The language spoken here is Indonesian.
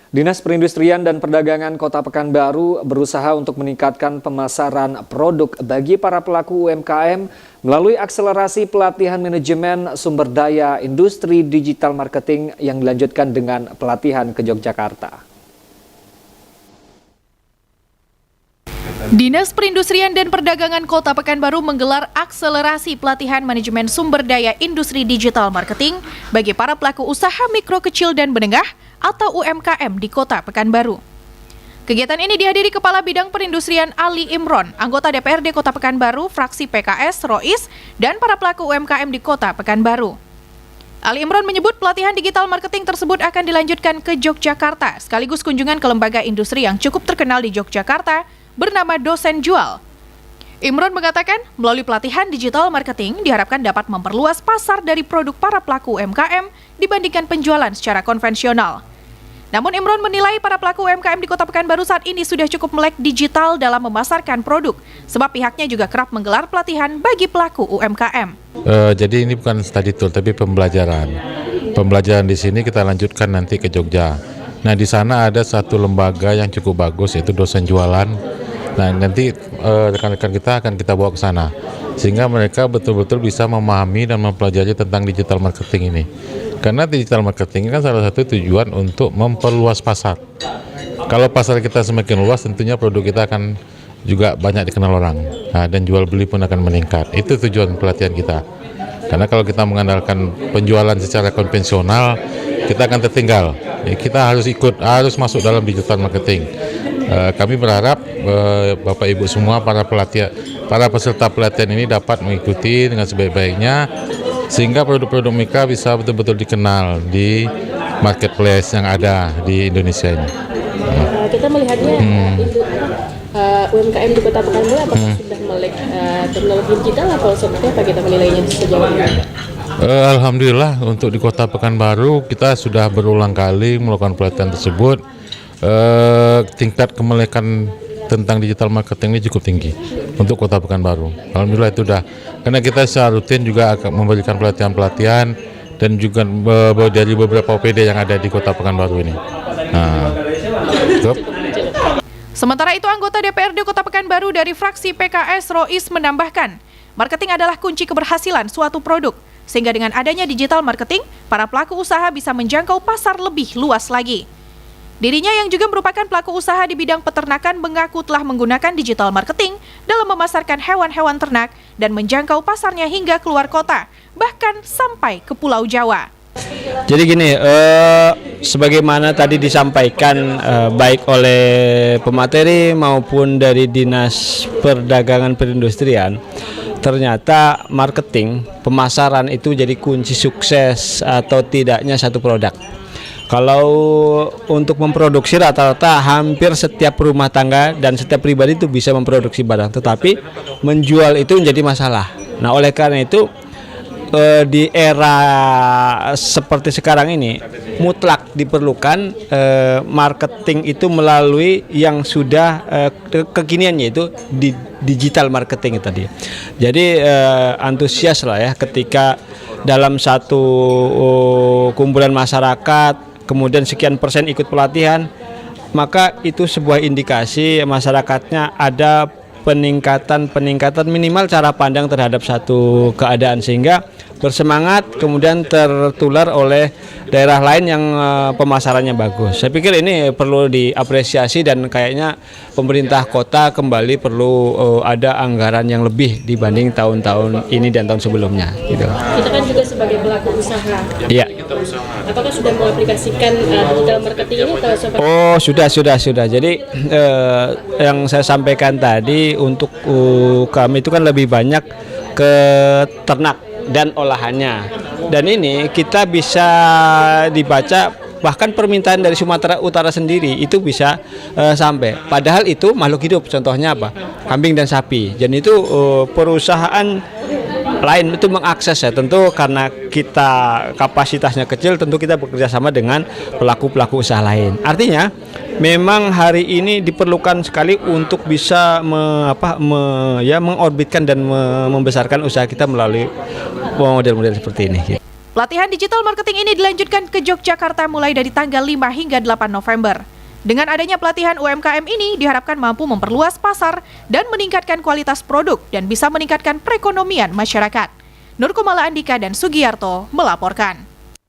Dinas Perindustrian dan Perdagangan Kota Pekanbaru berusaha untuk meningkatkan pemasaran produk bagi para pelaku UMKM melalui akselerasi pelatihan manajemen sumber daya industri digital marketing yang dilanjutkan dengan pelatihan ke Yogyakarta. Dinas Perindustrian dan Perdagangan Kota Pekanbaru menggelar akselerasi pelatihan manajemen sumber daya industri digital marketing bagi para pelaku usaha mikro, kecil, dan menengah atau UMKM di Kota Pekanbaru. Kegiatan ini dihadiri Kepala Bidang Perindustrian Ali Imron, anggota DPRD Kota Pekanbaru, fraksi PKS, Rois, dan para pelaku UMKM di Kota Pekanbaru. Ali Imron menyebut pelatihan digital marketing tersebut akan dilanjutkan ke Yogyakarta, sekaligus kunjungan ke lembaga industri yang cukup terkenal di Yogyakarta, bernama Dosen Jual. Imron mengatakan, melalui pelatihan digital marketing diharapkan dapat memperluas pasar dari produk para pelaku UMKM dibandingkan penjualan secara konvensional. Namun Imron menilai para pelaku UMKM di Kota Pekanbaru saat ini sudah cukup melek digital dalam memasarkan produk, sebab pihaknya juga kerap menggelar pelatihan bagi pelaku UMKM. Jadi ini bukan study tour, tapi pembelajaran. Pembelajaran di sini kita lanjutkan nanti ke Jogja. Nah, di sana ada satu lembaga yang cukup bagus, yaitu Dosen Jualan. Nah, nanti rekan-rekan kita akan kita bawa ke sana, sehingga mereka betul-betul bisa memahami dan mempelajari tentang digital marketing ini. Karena digital marketing ini kan salah satu tujuan untuk memperluas pasar. Kalau pasar kita semakin luas, tentunya produk kita akan juga banyak dikenal orang, dan jual beli pun akan meningkat. Itu tujuan pelatihan kita. Karena kalau kita mengandalkan penjualan secara konvensional, kita akan tertinggal. Kita harus masuk dalam digital marketing. Kami berharap Bapak Ibu semua para peserta pelatihan ini dapat mengikuti dengan sebaik-baiknya, sehingga produk-produk mereka bisa betul-betul dikenal di marketplace yang ada di Indonesia ini. Kita melihatnya UMKM di Kota Pekanbaru apakah sudah melek teknologi digital atau seperti apa kita menilainya sejauh ini? Alhamdulillah untuk di Kota Pekanbaru kita sudah berulang kali melakukan pelatihan tersebut. Tingkat kemelekan tentang digital marketing ini cukup tinggi untuk Kota Pekanbaru. Alhamdulillah itu sudah, karena kita secara rutin juga akan memberikan pelatihan-pelatihan dan juga dari beberapa OPD yang ada di Kota Pekanbaru ini. Sementara itu, anggota DPRD Kota Pekanbaru dari fraksi PKS Rois menambahkan, marketing adalah kunci keberhasilan suatu produk, sehingga dengan adanya digital marketing, para pelaku usaha bisa menjangkau pasar lebih luas lagi. Dirinya yang juga merupakan pelaku usaha di bidang peternakan mengaku telah menggunakan digital marketing dalam memasarkan hewan-hewan ternak dan menjangkau pasarnya hingga keluar kota, bahkan sampai ke Pulau Jawa. Jadi gini, sebagaimana tadi disampaikan baik oleh pemateri maupun dari Dinas Perdagangan Perindustrian, ternyata marketing, pemasaran itu jadi kunci sukses atau tidaknya satu produk. Kalau untuk memproduksi rata-rata hampir setiap rumah tangga dan setiap pribadi itu bisa memproduksi barang, tetapi menjual itu menjadi masalah. Nah, oleh karena itu di era seperti sekarang ini mutlak diperlukan marketing itu melalui yang sudah kekiniannya itu di digital marketing tadi. Jadi antusias lah ya ketika dalam satu kumpulan masyarakat kemudian sekian persen ikut pelatihan, maka itu sebuah indikasi masyarakatnya ada peningkatan minimal cara pandang terhadap satu keadaan, sehingga bersemangat kemudian tertular oleh daerah lain yang pemasarannya bagus. Saya pikir ini perlu diapresiasi dan kayaknya pemerintah kota kembali perlu ada anggaran yang lebih dibanding tahun-tahun ini dan tahun sebelumnya. Gitu. Kita kan juga sebagai pelaku usaha. Iya. Apakah sudah mengaplikasikan digital marketing ini atau seperti? Oh, sudah. Jadi yang saya sampaikan tadi untuk kami itu kan lebih banyak ke ternak dan olahannya. Dan ini kita bisa dibaca bahkan permintaan dari Sumatera Utara sendiri itu bisa sampai. Padahal itu makhluk hidup, contohnya apa? Kambing dan sapi. Dan itu perusahaan lain itu mengakses ya, tentu karena kita kapasitasnya kecil, tentu kita bekerja sama dengan pelaku-pelaku usaha lain. Artinya memang hari ini diperlukan sekali untuk bisa mengorbitkan dan membesarkan usaha kita melalui model-model seperti ini. Pelatihan digital marketing ini dilanjutkan ke Yogyakarta mulai dari tanggal 5 hingga 8 November. Dengan adanya pelatihan UMKM ini diharapkan mampu memperluas pasar dan meningkatkan kualitas produk dan bisa meningkatkan perekonomian masyarakat. Nur Kumala Andika dan Sugiyarto melaporkan.